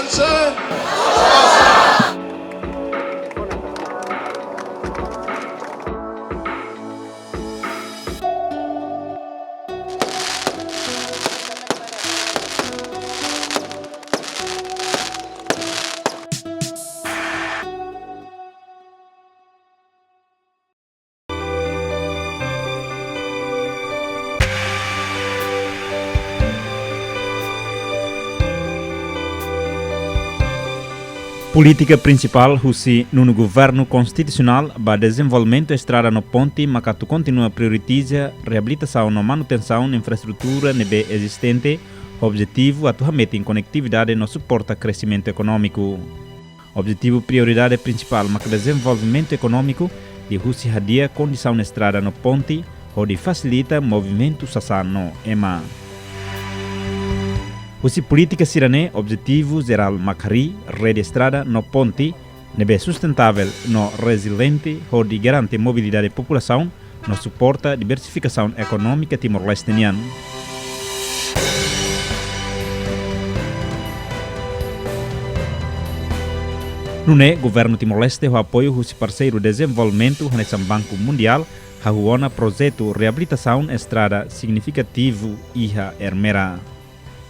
Força! Política principal husi no governo constitucional para desenvolvimento estrada no ponte, Macatu continua a priorizar reabilitação e manutenção da infraestrutura nebe existente, objetivo atualmente em conectividade no suporte ao crescimento econômico. Objetivo prioridade principal para desenvolvimento econômico de husi hadia condição na estrada no ponte, onde facilita movimento sassano EMA. Husi política sirane objetivo geral macari rede estrada no ponte nebe sustentável no resiliente onde garante mobilidade da população no suporta diversificação econômica timor-lesteniana. Nune governo Timor-Leste o apoio husi parceiro desenvolvimento nesse Banco Mundial hahuona projeto reabilitação estrada significativo iha Ermera.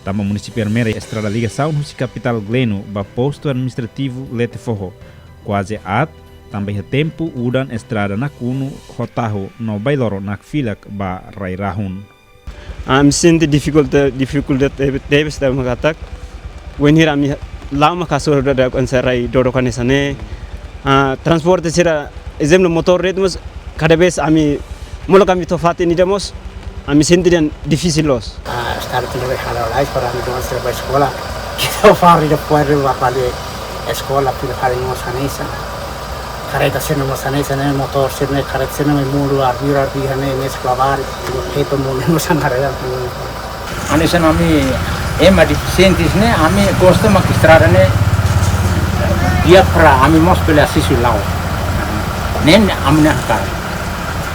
Tama município Ermera estrada ligação no capital Gleno ba posto administrativo Lete Forro. Quase também tempo udan estrada na Kuno Hotaho no Bailoro na Filak ba Rairahun. Me sinto dificuldade deve estar mengatak. When here ami lama kasur da konserai dodo kanesane. Transporte sira exemplo motor ritmos cada vez ami molo kami tofate ni demos. Me sinto difícil los. Estar tudo errado lá para mim não ser para escola. Que eu falo depois de para escola para fazer uma sanisa. Careta sendo uma sanisa né motor sendo né careta sendo me muro arbira né nesse clavar que todo mundo não sabe nada. Anissa nami deficientes né ami gosta de estrada né dia para ami mos pela sisu lau. Nem ami nak tar.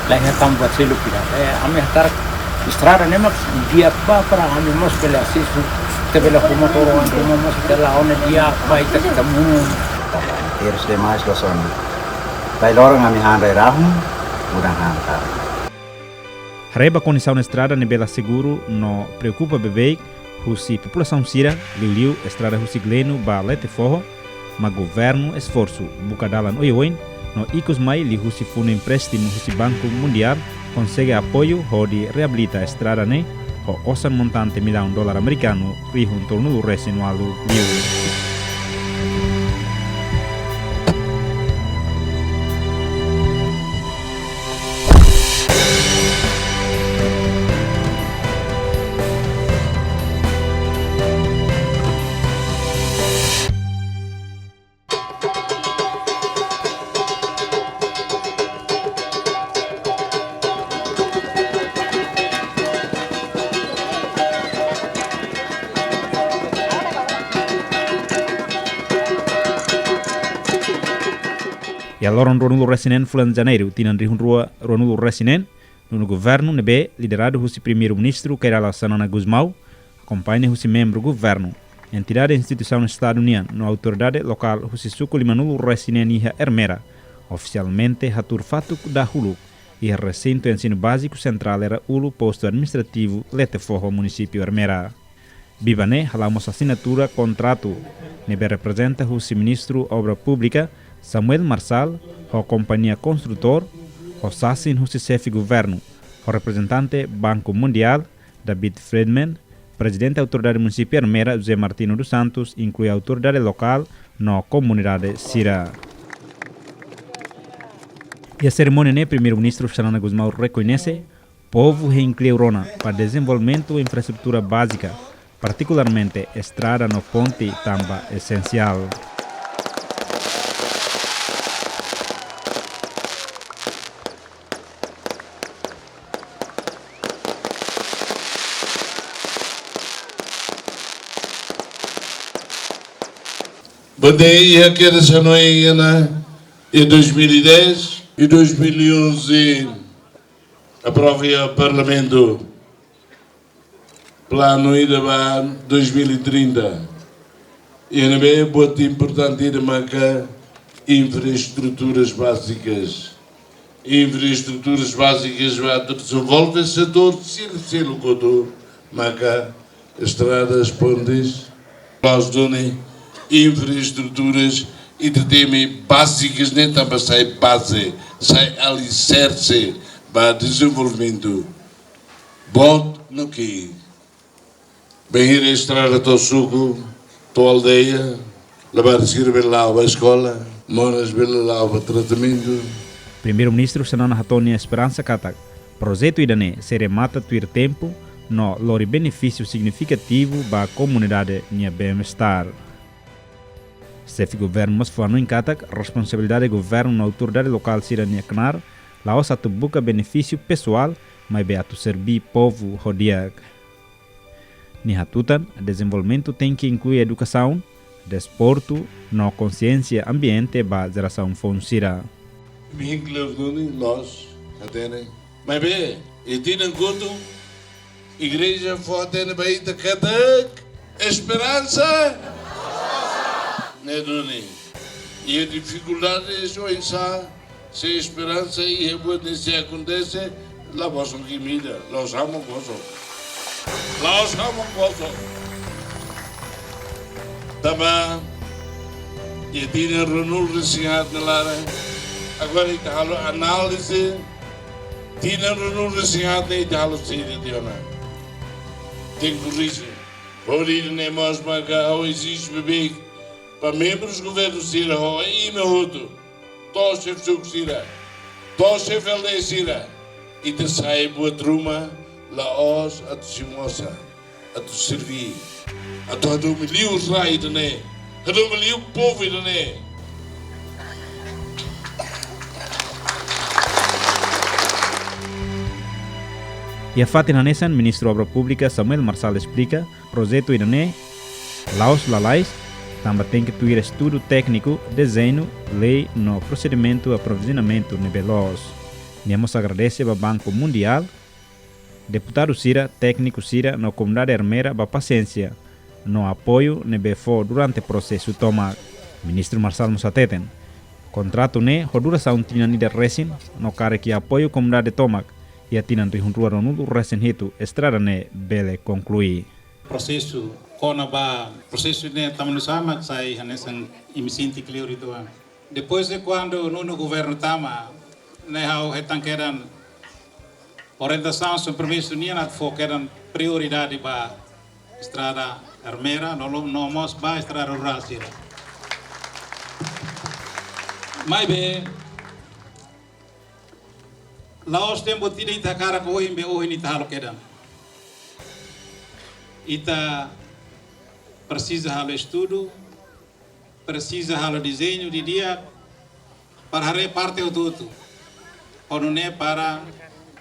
Lain tam buat selu kita. Ami tar estrada né mas dia para ami mos pela sisu tebela como motor como mos pela ona dia vai ter tamu. Terus demais loson. Bailoro ngami handai rahum udang hantar. Reba condição na estrada nebela seguro no preocupa bebê husi população sira liu estrada husi Gleno ba Lete Forro ma governo esforço bucadalan oioin no icos mai li husi fundo empréstimo husi Banco Mundial consegue apoio hodi reabilita estrada ne ho osan montante $1 americano rihun torno do resinualu liu. E allora Ronulo Resinen fulan janeiro tinan rihun rua Ronulo Resinen no governo nebe liderado husi primeiro-ministro Kairala Sanana Gusmao acompanha husi membro governo entidade instituição estado-uniana no autoridade local husi suku limanulo Resinen iha Ermera oficialmente hatur fatuk da Hulu e recinto ensino básico central era Ulu posto administrativo Lete Forro município Ermera. Bibane halamos assinatura contrato nebe representa husi ministro obra pública Samuel Marçal, a companhia construtor, o Sassin, o chefe governo, o representante Banco Mundial, David Friedman, presidente da autoridade municipal Ermera, José Martino dos Santos, inclui a autoridade local na comunidade Sira. E a cerimônia, né, primeiro-ministro Xanana Gusmao reconhece povo reincleurona para desenvolvimento e infraestrutura básica, particularmente estrada no ponte tamba essencial. Badei aquela janeira em 2010 e 2011 aprova o Parlamento plano ida para 2030 E é muito importante ir marcar infraestruturas básicas. Infraestruturas básicas vai desenvolver o setor de locutor, marcar estradas, pontes, nós donem infraestruturas e de tema básicas, nem também sai base, sai alicerce para desenvolvimento. Bom, no que bem ir a estrada do suco, tua aldeia, levar a seguir lá a escola, moras lá o tratamento. Primeiro-ministro Senana Hatoni Esperança Katak, projeto idane se remata tuir tempo no lori benefício significativo para a comunidade nia bem-estar. Chefe governo mas foi no Katak, responsabilidade do governo na autoridade local sira nia knar, lá os atubuca benefício pessoal, mas beato servir povo rodiak. Nihatutan, desenvolvimento tem que incluir educação, desporto, no consciência ambiente para geração funsira. Me incluir nós, até mas bem, e tinha conto, igreja foi até na Bahia de Katak, esperança, né doni? E a dificuldade é só isso, se esperança e é bom se acontece, lá vamos que mira, nós vamos gozo. Nós vamos gozo. Também, e tinha renul resignado na lara. Agora está a análise. Tinha renul resignado e está a série de ona. Tem corrigir. Por ir nem mais marcar ao existe bebê para membros do governo Sira ou e meu outro. Todos chefes do Sira, todos chefes da Sira e de sair boa truma. Laos a tu simosa, a tu servir, a tu adomiliu os rai de né, adomiliu o povo de né. E a Fatina Nessan, ministro da Obra Pública Samuel Marçal explica, projeto idane, Laos Lalais, também tem que ter estudo técnico, desenho, lei no procedimento aprovisionamento nebelos. Nemos agradece ao Banco Mundial, deputado Sira, técnico Sira, na comunidade armeira, a paciência, no apoio nebefo durante o processo toma. Ministro Marçal Musateten, contrato ne, a duração tinha de resin, no cara que apoio comunidade tomac, e a tinan rihunrua ronudo resin hitu, estrada ne, bele concluir. Processo, kona ba, processo ne tamanu sama, sai hanesan imisinti clear itu. Depois de quando no governo tama, ne hau hetankeran orientação sobre o primeiro-ministro na focaram prioridade para a estrada armeira, não mais para a estrada rural. Mas bem, lá os tempos de ita cara com hoje me hoje nita halo quedan. Ita precisa halo estudo, precisa halo desenho de dia para reparte o tudo, ou não é para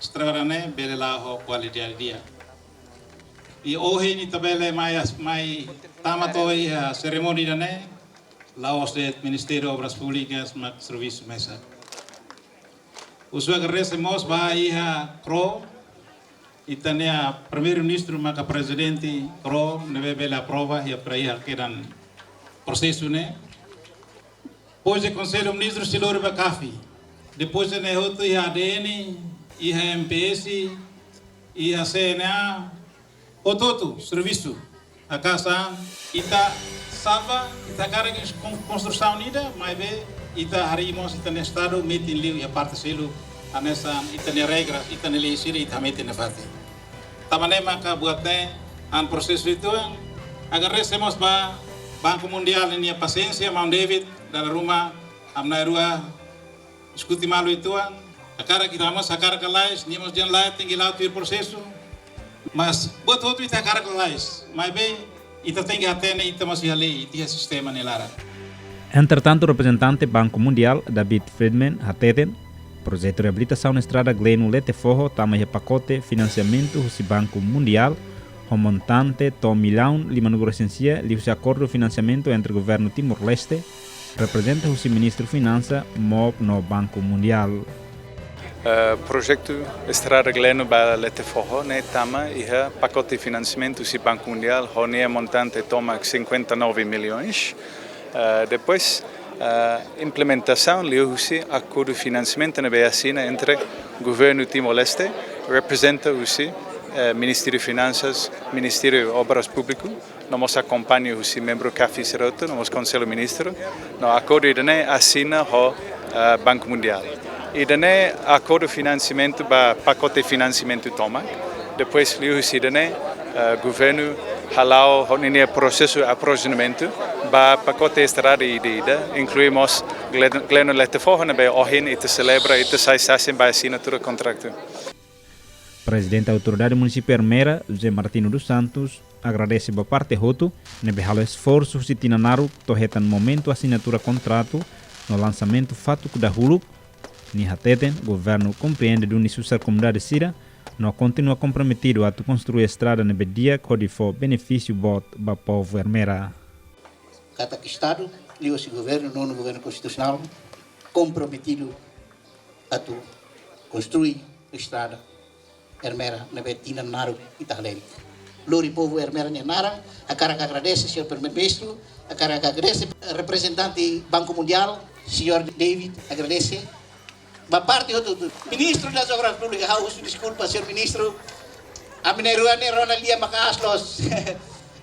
estrada bele lá ho qualidade dia. E hoje ni tabele mai tamatoi a cerimônia né lá os do Ministério de Obras Públicas mas serviço mesa. Os que recebemos vai a pro e também a primeiro-ministro mas a presidente pro neve bela prova e a praia que dan processo né. Pois o conselho ministro Silor Bacafi depois né outro e ADN e a MPS e a CNA o todo serviço a casa ita salva ita carga com construção unida mas bem ita harimos ita no estado metin liu e a parte selo a nessa ita ne regras ita ne lei sira ita metin na fate tamane maka buatnya an prosesso itu agar recebemos ba Banco Mundial ini paciência Mount David dalam rumah amna rua escuti malu itu Akara kita mas akara kalais, ni mas jan lai tinggi lau tuir prosesso, mas buat outro ita akara kalais, mas bem ita tinggi atene ita masih halei ita sistema nelara. Entretanto, o representante Banco Mundial David Friedman hateten projeto de reabilitação na estrada Glenu Lete Forro tamanho pacote financiamento do Banco Mundial, o montante de $1 milhão de essência livre acordo de financiamento entre o governo Timor-Leste, representa o ministro Finança MOB no Banco Mundial. Projeto Estrada Gleno para Leteforro, né, tama e pacote de financiamento do Banco Mundial, onde montante toma 59 milhões. Depois, implementação, liu-se acordo de financiamento na assina entre o governo Timor-Leste, representa o Ministério de Finanças, Ministério de Obras Públicas, nós acompanhamos o membro CAFI Seroto, nós Conselho Ministro, no acordo de assina o Banco Mundial. E daí acordo de financiamento para pacote de financiamento toma. Depois liu-se o governo halau o processo de aprovisionamento para pacote de estrada e ida. Incluímos Gleno Leteforro, na Ohin e te celebra e te sai para assinatura do contrato. Presidente da Autoridade Municipal Ermera, José Martino dos Santos, agradece a parte Roto, o esforço que se naru torreta no momento assinatura contrato no lançamento fato da Hulu. Nihateten, governo compreende do Nissusar Comunidade Sira, não continua comprometido a construir estrada na dia que for benefício para o povo Ermera. Cada Estado, o governo, não o governo constitucional, comprometido a construir estrada Ermera na Betina Naru e Tahleri. Lori povo Ermera Nara, a cara que agradece, senhor primeiro-ministro, a cara que agradece, representante Banco Mundial, senhor David, agradece. Da parte do ministro das Obras Públicas, desculpa, senhor ministro, a mineirua Rona Lia Macaslos,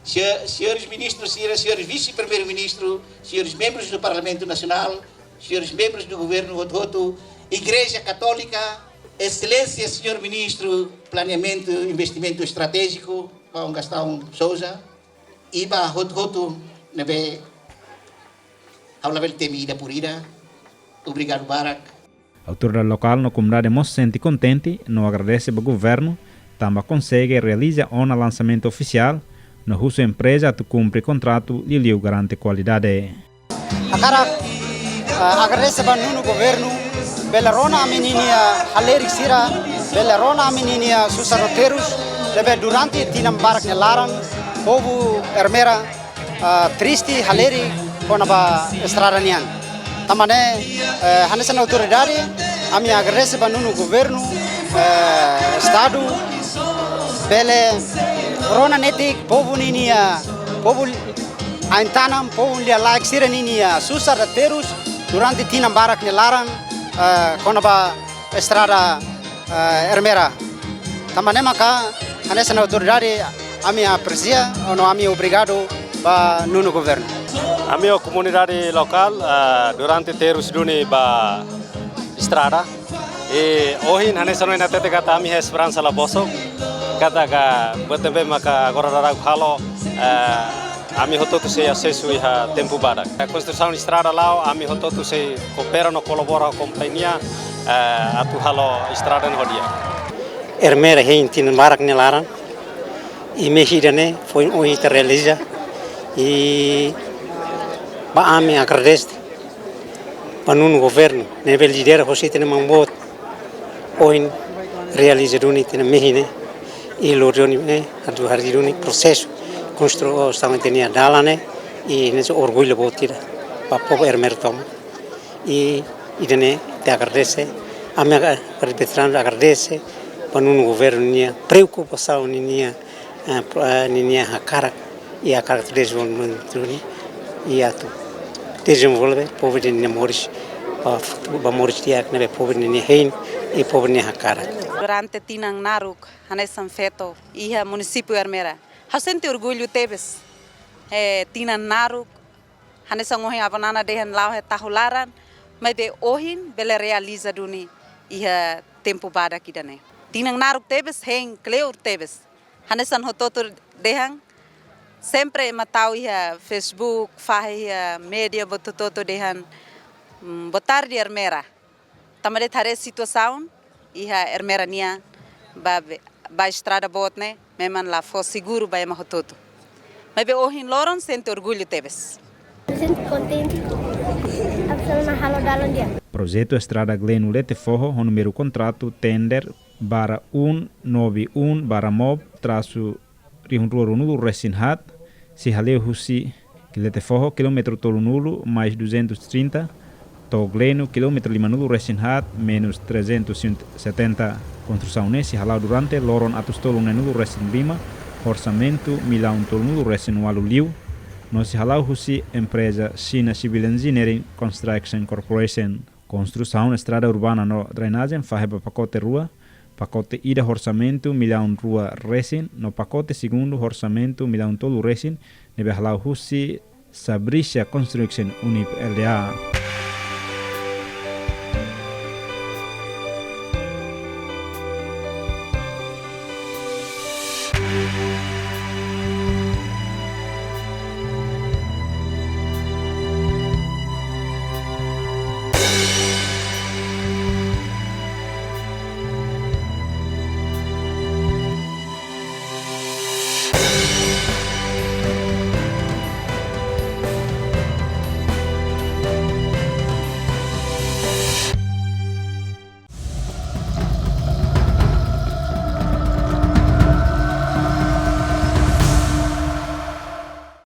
senhores ministros, senhores vice-primeiro-ministro, senhores membros do Parlamento Nacional, senhores membros do governo Roto, Igreja Católica, Excelência, senhor ministro, Planeamento e Investimento Estratégico, Paulo Gastão Souza, Iba Roto, Nebe, Aulavel Temida Purida, obrigado, Barak. A autoridade local na comunidade se sente contente, não agradece ao governo, também consegue realizar um lançamento oficial, no uso empresa a cumprir contrato e lhe garante qualidade. A cara agradece ao governo, pela rona a menina Halerik Sira, pela rona a menina Susaroteiros, durante tinam barak nelaran, povo Ermera triste Halerik com a estrada nian. Tamane hanesan autoridade, a minha agradece para o governo, estado, pela rona netik povo ninia, povo aintanam, povo lia like sira ninia, Susaroteiros durante tinam barak nelaran. Com a estrada Ermera. Também maka nessa autoridade a minha aprecia ou não a minha obrigado para no governo. A minha comunidade local durante terus duni ba estrada e hoje nessa noite até kata a minha esperança lá bosso kata ka também maka agora dará halo Ami hototo se acesso a tempo badak. A construção de estrada lá, ami hototo se coopera no colabora com a companhia atu halo estrada no dia. Ermera hein tin marak nelaran. E mexidane foi hoje te realiza e ba ami agradece para no governo, nível líder você tem mambot hoje realiza duni tem mexine e lorioni atu hardiruni processo construção estava tendo dalane e nesse orgulho botira para povo Ermera toma e dene te agradece a minha representante agradece para no governo nia preocupação nia a cara e a cara de desenvolvimento e a tu desenvolver povo de Moris para Moris dia que povo de Hein e povo de a cara durante tinang naruk hanesan feto e a município Ermera. Eu sinto orgulho teves, tina naruk, hanesan hoje a banana dehan lau he tahularan, mas de hoje bela realiza duni e a tempo bada aqui dane. Tina naruk teves, hen cleur teves, hanesan hototo dehan, sempre matau e a Facebook, faz a mídia bototo dehan, botar de Ermera, tamare thare situação e a Ermera nia ba estrada botne. Memang lá for seguro para o todo. Mas hoje em Loron sente orgulho teves. Sinto contente. Absolutamente halo dalam dia. Projeto Estrada Gleno Leteforro, o número contrato tender bara 191 bara mob traço Rihunrua Nulo Resinhat, se haleu husi que Leteforro quilômetro tolo nulo mais 230 Togleno, quilômetro 50 resinhat, menos 370 construção nesse halau durante loron atus tolong nenulu resin 5, orçamento milhão tolong resin walu liu, nosi halau husi empresa China Civil Engineering Construction Corporation, construção estrada urbana no drenagem faheba pacote rua, pacote ida orçamento milhão rua resin, no pacote segundo orçamento milhão tolu resin, nebe halau husi Sabrisha Construction Unip LDA.